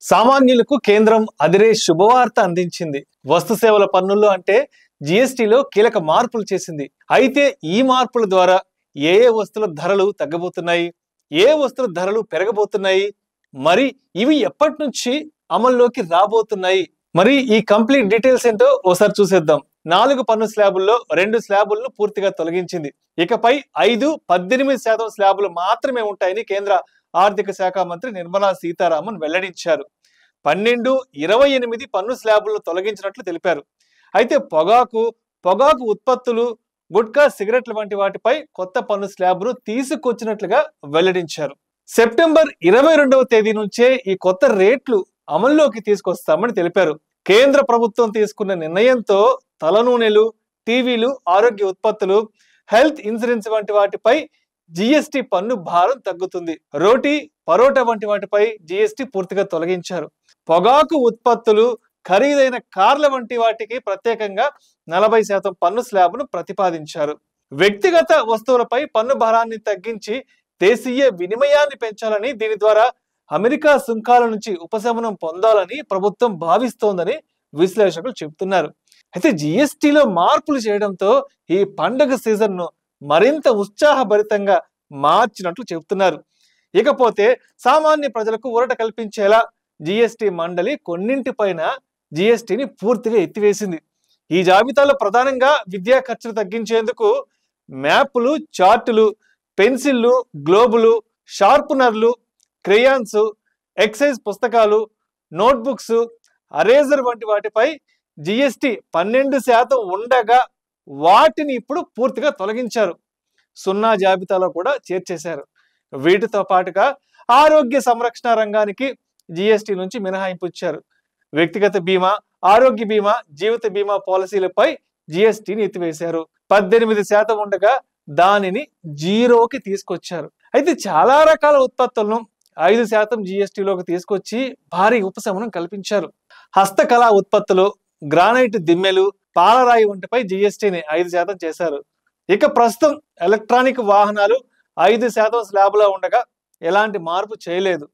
సామాన్యులకు కేంద్రం అదిరే శుభవార్త అందించింది. వస్తు సేవల పన్నుల్లో అంటే జీఎస్టీలో కీలక మార్పులు చేసింది. అయితే ఈ మార్పుల ద్వారా ఏ ఏ వస్తువుల ధరలు తగ్గబోతున్నాయి, ఏ వస్తువుల ధరలు పెరగబోతున్నాయి, మరి ఇవి ఎప్పటి నుంచి అమల్లోకి రాబోతున్నాయి, మరి ఈ కంప్లీట్ డీటెయిల్స్ ఏంటో ఒకసారి చూసేద్దాం. 4 పన్ను స్లాబుల్లో 2 స్లాబులను పూర్తిగా తొలగించింది. ఇకపై 5, 18% స్లాబులు మాత్రమే ఉంటాయని కేంద్ర ఆర్థిక శాఖ మంత్రి నిర్మలా సీతారామన్ వెల్లడించారు. 12, 28 పన్ను స్లాబులను తొలగించినట్లు తెలిపారు. అయితే పొగాకు ఉత్పత్తులు, గుట్కా, సిగరెట్ల వంటి వాటిపై కొత్త పన్ను స్లాబును తీసుకొచ్చినట్లుగా వెల్లడించారు. సెప్టెంబర్ 22వ తేదీ నుంచే ఈ కొత్త రేట్లు అమల్లోకి తీసుకొస్తామని తెలిపారు. కేంద్ర ప్రభుత్వం తీసుకున్న నిర్ణయంతో తలనూనెలు, టీవీలు, ఆరోగ్య ఉత్పత్తులు, హెల్త్ ఇన్సూరెన్స్ వంటి వాటిపై జీఎస్టీ పన్ను భారం తగ్గుతుంది. రోటీ, పరోటా వంటి వాటిపై జీఎస్టీ పూర్తిగా తొలగించారు. పొగాకు ఉత్పత్తులు, ఖరీదైన కార్ల వంటి వాటికి ప్రత్యేకంగా 40% పన్ను స్లాబ్ను ప్రతిపాదించారు. వ్యక్తిగత వస్తువులపై పన్ను భారాన్ని తగ్గించి దేశీయ వినిమయాన్ని పెంచాలని, దీని ద్వారా అమెరికా సుంకాల నుంచి ఉపశమనం పొందాలని ప్రభుత్వం భావిస్తోందని విశ్లేషకులు చెబుతున్నారు. అయితే జీఎస్టీలో మార్పులు చేయడంతో ఈ పండుగ సీజన్ను మరింత ఉత్సాహభరితంగా మార్చినట్లు చెబుతున్నారు. ఇకపోతే సామాన్య ప్రజలకు ఊరట కల్పించేలా జీఎస్టీ మండలి కొన్నింటిపైన జీఎస్టీని పూర్తిగా ఎత్తివేసింది. ఈ జాబితాలో ప్రధానంగా విద్యా ఖర్చులు తగ్గించేందుకు మ్యాప్లు, చార్టులు, పెన్సిళ్లు, గ్లోబులు, షార్పునర్లు, క్రేయాన్స్, ఎక్సైజ్ పుస్తకాలు, నోట్బుక్స్, అరేజర్ వంటి వాటిపై జీఎస్టీ 12% ఉండగా వాటిని ఇప్పుడు పూర్తిగా తొలగించారు. 0 జాబితాలో కూడా చేర్చేశారు. వీటితో పాటుగా ఆరోగ్య సంరక్షణ రంగానికి జీఎస్టీ నుంచి మినహాయింపు ఇచ్చారు. వ్యక్తిగత బీమా, ఆరోగ్య బీమా, జీవిత బీమా పాలసీలపై జీఎస్టీని ఎత్తివేశారు. 18% ఉండగా దానిని 0కి తీసుకొచ్చారు. అయితే చాలా రకాల ఉత్పత్తులను 5% జీఎస్టీలోకి తీసుకొచ్చి భారీ ఉపశమనం కల్పించారు. హస్తకళా ఉత్పత్తులు, గ్రానైట్ దిమ్మెలు, పాలరాయి వంటిపై జీఎస్టీని 5% చేశారు. ఇక ప్రస్తుతం ఎలక్ట్రానిక్ వాహనాలు 5% స్లాబ్లో ఉండగా ఎలాంటి మార్పు చేయలేదు.